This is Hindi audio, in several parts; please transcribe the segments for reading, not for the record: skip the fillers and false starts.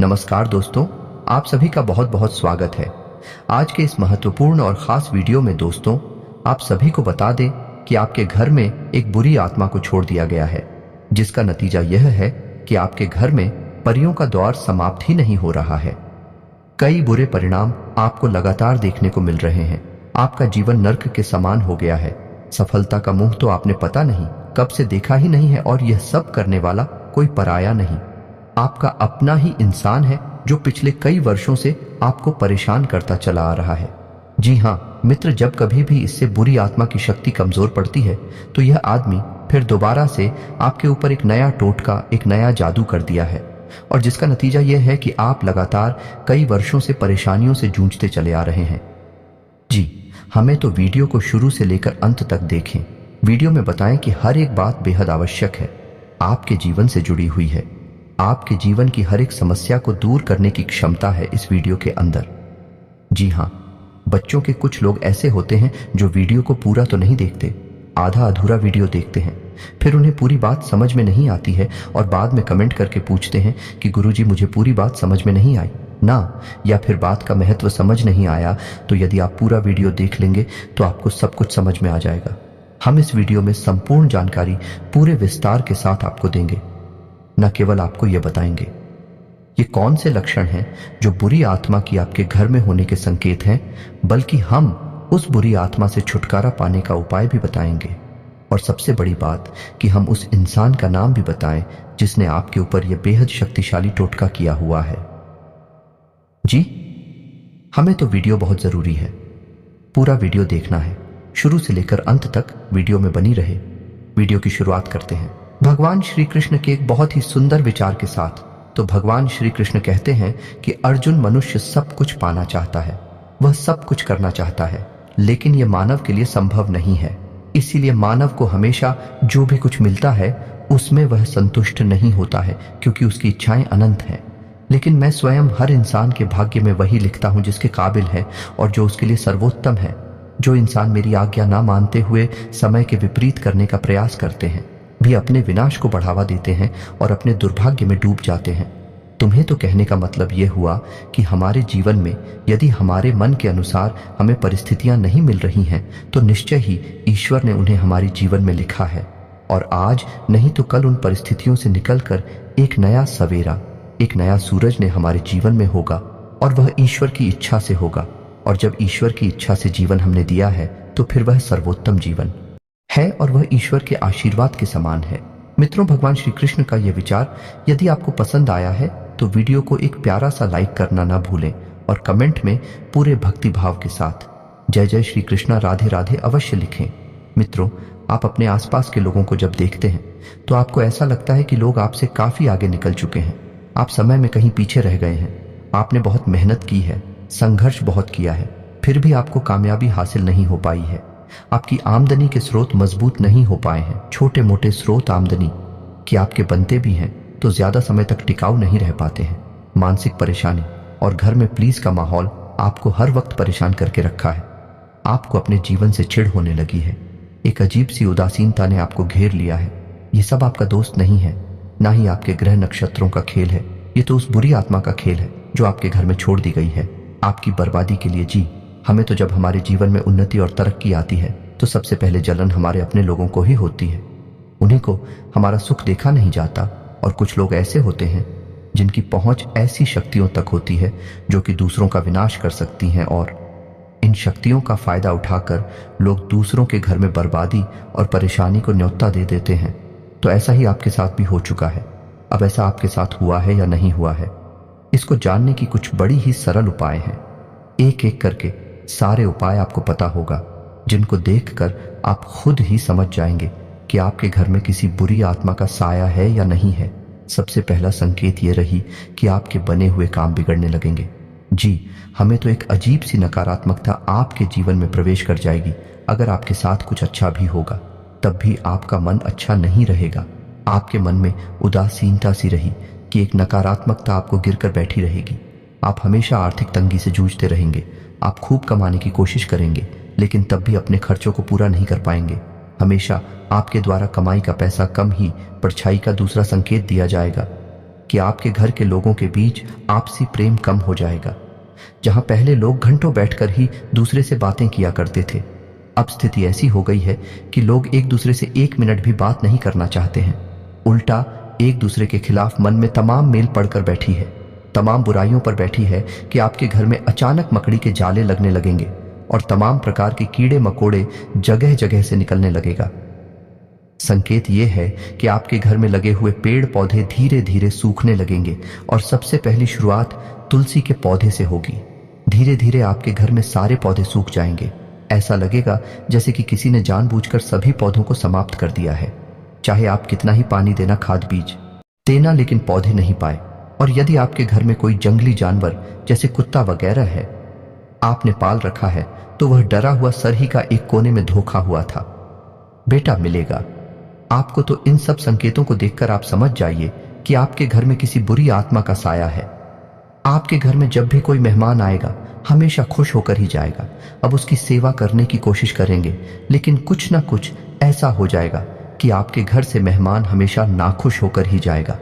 नमस्कार दोस्तों, आप सभी का बहुत बहुत स्वागत है। आज के इस महत्वपूर्ण और खास वीडियो में दोस्तों, आप सभी को बता दें कि आपके घर में एक बुरी आत्मा को छोड़ दिया गया है, जिसका नतीजा यह है कि आपके घर में परियों का दौर समाप्त ही नहीं हो रहा है। कई बुरे परिणाम आपको लगातार देखने को मिल रहे हैं। आपका जीवन नर्क के समान हो गया है। सफलता का मुंह तो आपने पता नहीं कब से देखा ही नहीं है, और यह सब करने वाला कोई पराया नहीं, आपका अपना ही इंसान है, जो पिछले कई वर्षों से आपको परेशान करता चला आ रहा है। जी हाँ मित्र, जब कभी भी इससे बुरी आत्मा की शक्ति कमजोर पड़ती है तो यह आदमी फिर दोबारा से आपके ऊपर एक नया टोटका, एक नया जादू कर दिया है, और जिसका नतीजा यह है कि आप लगातार कई वर्षों से परेशानियों से जूझते चले आ रहे हैं। जी, हमें तो वीडियो को शुरू से लेकर अंत तक देखें। वीडियो में बताएं कि हर एक बात बेहद आवश्यक है, आपके जीवन से जुड़ी हुई है। आपके जीवन की हर एक समस्या को दूर करने की क्षमता है इस वीडियो के अंदर। जी हाँ, बच्चों के कुछ लोग ऐसे होते हैं जो वीडियो को पूरा तो नहीं देखते, आधा अधूरा वीडियो देखते हैं, फिर उन्हें पूरी बात समझ में नहीं आती है और बाद में कमेंट करके पूछते हैं कि गुरुजी मुझे पूरी बात समझ में नहीं आई ना, या फिर बात का महत्व समझ नहीं आया। तो यदि आप पूरा वीडियो देख लेंगे तो आपको सब कुछ समझ में आ जाएगा। हम इस वीडियो में संपूर्ण जानकारी पूरे विस्तार के साथ आपको देंगे। न केवल आपको यह बताएंगे ये कौन से लक्षण हैं जो बुरी आत्मा की आपके घर में होने के संकेत हैं, बल्कि हम उस बुरी आत्मा से छुटकारा पाने का उपाय भी बताएंगे। और सबसे बड़ी बात कि हम उस इंसान का नाम भी बताएं जिसने आपके ऊपर यह बेहद शक्तिशाली टोटका किया हुआ है। जी, हमें तो वीडियो बहुत जरूरी है, पूरा वीडियो देखना है, शुरू से लेकर अंत तक वीडियो में बनी रहे। वीडियो की शुरुआत करते हैं भगवान श्री कृष्ण के एक बहुत ही सुंदर विचार के साथ। तो भगवान श्री कृष्ण कहते हैं कि अर्जुन, मनुष्य सब कुछ पाना चाहता है, वह सब कुछ करना चाहता है, लेकिन यह मानव के लिए संभव नहीं है। इसीलिए मानव को हमेशा जो भी कुछ मिलता है उसमें वह संतुष्ट नहीं होता है, क्योंकि उसकी इच्छाएं अनंत हैं। लेकिन मैं स्वयं हर इंसान के भाग्य में वही लिखता हूं जिसके काबिल है और जो उसके लिए सर्वोत्तम है। जो इंसान मेरी आज्ञा ना मानते हुए समय के विपरीत करने का प्रयास करते हैं, भी अपने विनाश को बढ़ावा देते हैं और अपने दुर्भाग्य में डूब जाते हैं। तुम्हें तो कहने का मतलब यह हुआ कि हमारे जीवन में यदि हमारे मन के अनुसार हमें परिस्थितियां नहीं मिल रही हैं, तो निश्चय ही ईश्वर ने उन्हें हमारे जीवन में लिखा है, और आज नहीं तो कल उन परिस्थितियों से निकलकर एक नया सवेरा, एक नया सूरज ने हमारे जीवन में होगा, और वह ईश्वर की इच्छा से होगा। और जब ईश्वर की इच्छा से जीवन हमने दिया है तो फिर वह सर्वोत्तम जीवन है, और वह ईश्वर के आशीर्वाद के समान है। मित्रों, भगवान श्री कृष्ण का यह विचार यदि आपको पसंद आया है तो वीडियो को एक प्यारा सा लाइक करना ना भूलें, और कमेंट में पूरे भक्ति भाव के साथ जय जय श्री कृष्णा, राधे राधे अवश्य लिखें। मित्रों, आप अपने आसपास के लोगों को जब देखते हैं तो आपको ऐसा लगता है कि लोग आपसे काफी आगे निकल चुके हैं, आप समय में कहीं पीछे रह गए हैं। आपने बहुत मेहनत की है, संघर्ष बहुत किया है, फिर भी आपको कामयाबी हासिल नहीं हो पाई है। आपकी आमदनी के स्रोत मजबूत नहीं हो पाए हैं। छोटे मोटे स्रोत आमदनी कि आपके बनते भी हैं तो ज्यादा समय तक टिकाऊ नहीं रह पाते हैं। मानसिक परेशानी और घर में प्लीज का माहौल आपको हर वक्त परेशान करके रखा है। आपको अपने जीवन से चिढ़ होने लगी है, एक अजीब सी उदासीनता ने आपको घेर लिया है। ये सब आपका दोस्त नहीं है, ना ही आपके ग्रह नक्षत्रों का खेल है, ये तो उस बुरी आत्मा का खेल है जो आपके घर में छोड़ दी गई है आपकी बर्बादी के लिए। जी, हमें तो जब हमारे जीवन में उन्नति और तरक्की आती है तो सबसे पहले जलन हमारे अपने लोगों को ही होती है। उन्हीं को हमारा सुख देखा नहीं जाता, और कुछ लोग ऐसे होते हैं जिनकी पहुंच ऐसी शक्तियों तक होती है जो कि दूसरों का विनाश कर सकती हैं, और इन शक्तियों का फायदा उठाकर लोग दूसरों के घर में बर्बादी और परेशानी को न्योता दे देते हैं। तो ऐसा ही आपके साथ भी हो चुका है। अब ऐसा आपके साथ हुआ है या नहीं हुआ है, इसको जानने की कुछ बड़ी ही सरल उपाय हैं। एक एक करके सारे उपाय आपको पता होगा, जिनको देखकर आप खुद ही समझ जाएंगे कि आपके घर में किसी बुरी आत्मा का साया है या नहीं है। सबसे पहला संकेत ये रही कि आपके बने हुए काम बिगड़ने लगेंगे। जी, हमें तो एक अजीब सी नकारात्मकता आपके जीवन में प्रवेश कर जाएगी। अगर आपके साथ कुछ अच्छा भी होगा तब भी आपका मन अच्छा नहीं रहेगा। आपके मन में उदासीनता सी रही कि एक नकारात्मकता आपको गिरकर बैठी रहेगी। आप हमेशा आर्थिक तंगी से जूझते रहेंगे। आप खूब कमाने की कोशिश करेंगे, लेकिन तब भी अपने खर्चों को पूरा नहीं कर पाएंगे। हमेशा आपके द्वारा कमाई का पैसा कम ही परछाई का दूसरा संकेत दिया जाएगा कि आपके घर के लोगों के बीच आपसी प्रेम कम हो जाएगा। जहां पहले लोग घंटों बैठकर ही दूसरे से बातें किया करते थे, अब स्थिति ऐसी हो गई है कि लोग एक दूसरे से 1 मिनट भी बात नहीं करना चाहते हैं। उल्टा एक दूसरे के खिलाफ मन में तमाम मेल पड़कर बैठी है, तमाम बुराइयों पर बैठी है कि आपके घर में अचानक मकड़ी के जाले लगने लगेंगे और तमाम प्रकार के कीड़े मकोड़े जगह जगह से निकलने लगेगा। संकेत यह है कि आपके घर में लगे हुए पेड़ पौधे धीरे धीरे सूखने लगेंगे और सबसे पहली शुरुआत तुलसी के पौधे से होगी। धीरे धीरे आपके घर में सारे पौधे सूख जाएंगे। ऐसा लगेगा जैसे कि किसी ने जानबूझकर सभी पौधों को समाप्त कर दिया है। चाहे आप कितना ही पानी देना, खाद बीज देना, लेकिन पौधे नहीं पाए। और यदि आपके घर में कोई जंगली जानवर जैसे कुत्ता वगैरह है, आपने पाल रखा है, तो वह डरा हुआ सरही का एक कोने में धोखा हुआ था। बेटा मिलेगा आपको। तो इन सब संकेतों को देखकर आप समझ जाइए कि आपके घर में किसी बुरी आत्मा का साया है। आपके घर में जब भी कोई मेहमान आएगा, हमेशा खुश होकर ही जाएगा। अब उसकी सेवा करने की कोशिश करेंगे, लेकिन कुछ ना कुछ ऐसा हो जाएगा कि आपके घर से मेहमान हमेशा नाखुश होकर ही जाएगा।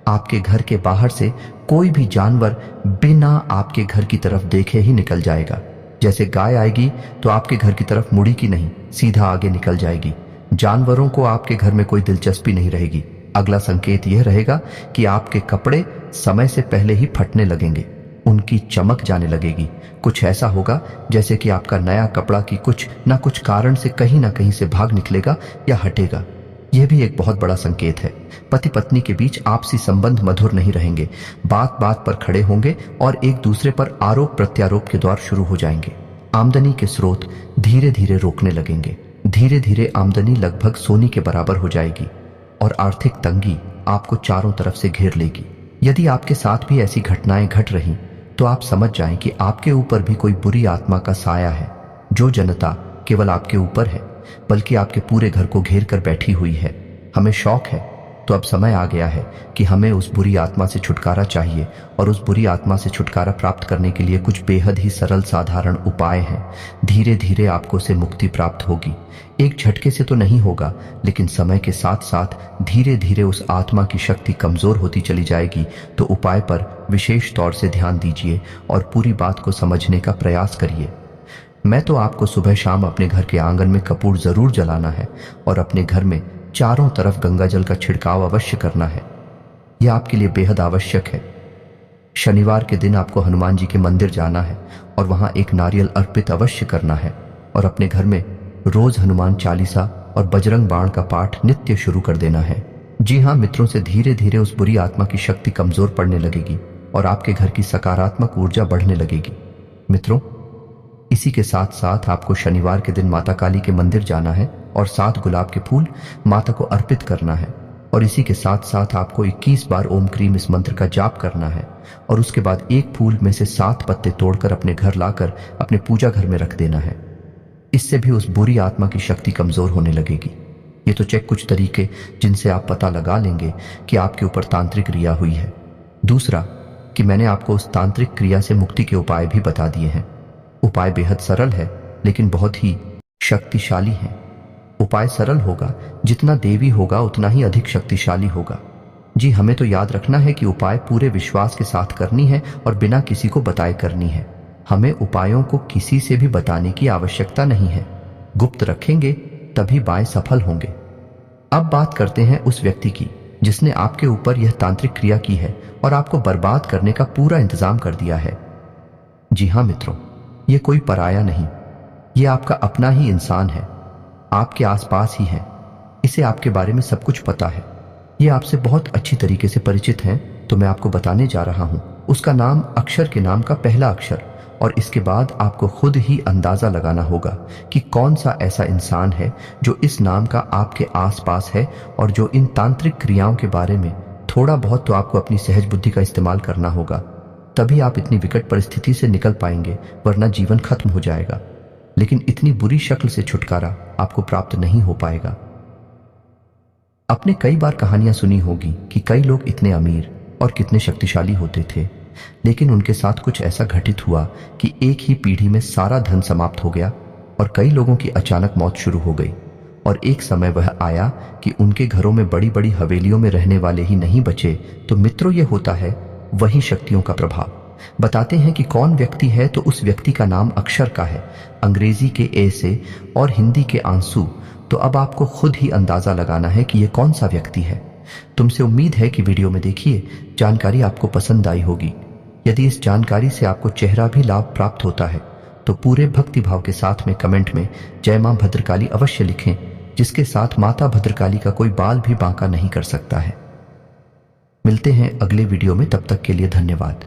आपके घर के बाहर से कोई भी जानवर बिना आपके घर की तरफ देखे ही निकल जाएगा। जैसे गाय आएगी तो आपके घर की तरफ मुड़ेगी नहीं, सीधा आगे निकल जाएगी। जानवरों को आपके घर में कोई दिलचस्पी नहीं रहेगी। अगला संकेत यह रहेगा कि आपके कपड़े समय से पहले ही फटने लगेंगे, उनकी चमक जाने लगेगी। कुछ ऐसा होगा जैसे कि आपका नया कपड़ा की कुछ ना कुछ कारण से कहीं ना कहीं से भाग निकलेगा या हटेगा। यह भी एक बहुत बड़ा संकेत है। पति पत्नी के बीच आपसी संबंध मधुर नहीं रहेंगे, बात बात पर खड़े होंगे और एक दूसरे पर आरोप प्रत्यारोप के दौर शुरू हो जाएंगे। आमदनी के स्रोत धीरे धीरे रोकने लगेंगे। धीरे धीरे आमदनी लगभग सोने के बराबर हो जाएगी और आर्थिक तंगी आपको चारों तरफ से घेर लेगी। यदि आपके साथ भी ऐसी घटनाएं घट रही तो आप समझ जाएं कि आपके ऊपर भी कोई बुरी आत्मा का साया है, जो जनता केवल आपके ऊपर है बल्कि आपके पूरे घर को घेर कर बैठी हुई है। हमें शौक है, तो अब समय आ गया है कि हमें उस बुरी आत्मा से छुटकारा चाहिए। और उस बुरी आत्मा से छुटकारा प्राप्त करने के लिए कुछ बेहद ही सरल साधारण उपाय हैं। धीरे धीरे आपको उसे मुक्ति प्राप्त होगी। एक झटके से तो नहीं होगा, लेकिन समय के साथ साथ धीरे धीरे उस आत्मा की शक्ति कमजोर होती चली जाएगी। तो उपाय पर विशेष तौर से ध्यान दीजिए और पूरी बात को समझने का प्रयास करिए। मैं तो आपको सुबह शाम अपने घर के आंगन में कपूर जरूर जलाना है और अपने घर में चारों तरफ गंगा जल का छिड़काव अवश्य करना है। यह आपके लिए बेहद आवश्यक है। शनिवार के दिन आपको हनुमान जी के मंदिर जाना है और वहां एक नारियल अर्पित अवश्य करना है और अपने घर में रोज हनुमान चालीसा और बजरंग बाण का पाठ नित्य शुरू कर देना है। जी हाँ मित्रों, से धीरे धीरे उस बुरी आत्मा की शक्ति कमजोर पड़ने लगेगी और आपके घर की सकारात्मक ऊर्जा बढ़ने लगेगी। मित्रों, इसी के साथ साथ आपको शनिवार के दिन माता काली के मंदिर जाना है और 7 गुलाब के फूल माता को अर्पित करना है। और इसी के साथ साथ आपको 21 बार ओम क्रीम इस मंत्र का जाप करना है और उसके बाद एक फूल में से 7 पत्ते तोड़कर अपने घर लाकर अपने पूजा घर में रख देना है। इससे भी उस बुरी आत्मा की शक्ति कमजोर होने लगेगी। ये तो चेक कुछ तरीके जिनसे आप पता लगा लेंगे कि आपके ऊपर तांत्रिक क्रिया हुई है। दूसरा कि मैंने आपको उस तांत्रिक क्रिया से मुक्ति के उपाय भी बता दिए हैं। उपाय बेहद सरल है लेकिन बहुत ही शक्तिशाली है। उपाय सरल होगा, जितना देवी होगा उतना ही अधिक शक्तिशाली होगा। जी, हमें तो याद रखना है कि उपाय पूरे विश्वास के साथ करनी है और बिना किसी को बताए करनी है। हमें उपायों को किसी से भी बताने की आवश्यकता नहीं है। गुप्त रखेंगे तभी उपाय सफल होंगे। अब बात करते हैं उस व्यक्ति की जिसने आपके ऊपर यह तांत्रिक क्रिया की है और आपको बर्बाद करने का पूरा इंतजाम कर दिया है। जी हाँ मित्रों, ये कोई पराया नहीं, ये आपका अपना ही इंसान है, आपके आसपास ही है। इसे आपके बारे में सब कुछ पता है, ये आपसे बहुत अच्छी तरीके से परिचित है। तो मैं आपको बताने जा रहा हूं उसका नाम, अक्षर के नाम का पहला अक्षर, और इसके बाद आपको खुद ही अंदाजा लगाना होगा कि कौन सा ऐसा इंसान है जो इस नाम का आपके आसपास है और जो इन तांत्रिक क्रियाओं के बारे में थोड़ा बहुत तो आपको अपनी सहज बुद्धि का इस्तेमाल करना होगा। तभी आप इतनी विकट परिस्थिति से निकल पाएंगे, वरना जीवन खत्म हो जाएगा। लेकिन इतनी बुरी शक्ल से छुटकारा आपको प्राप्त नहीं हो पाएगा। आपने कई बार कहानियां सुनी होगी कि कई लोग इतने अमीर और कितने शक्तिशाली होते थे, लेकिन उनके साथ कुछ ऐसा घटित हुआ कि एक ही पीढ़ी में सारा धन समाप्त हो गया और कई लोगों की अचानक मौत शुरू हो गई और एक समय वह आया कि उनके घरों में बड़ी बड़ी हवेलियों में रहने वाले ही नहीं बचे। तो मित्रों, ये होता है वही शक्तियों का प्रभाव। बताते हैं कि कौन व्यक्ति है, तो उस व्यक्ति का नाम अक्षर का है, अंग्रेजी के ए से और हिंदी के आंसू। तो अब आपको खुद ही अंदाजा लगाना है कि यह कौन सा व्यक्ति है। तुमसे उम्मीद है कि वीडियो में देखिए जानकारी आपको पसंद आई होगी। यदि इस जानकारी से आपको चेहरा भी लाभ प्राप्त होता है तो पूरे भक्ति भाव के साथ में कमेंट में जय मां भद्रकाली अवश्य लिखें, जिसके साथ माता भद्रकाली का कोई बाल भी बांका नहीं कर सकता है। मिलते हैं अगले वीडियो में, तब तक के लिए धन्यवाद।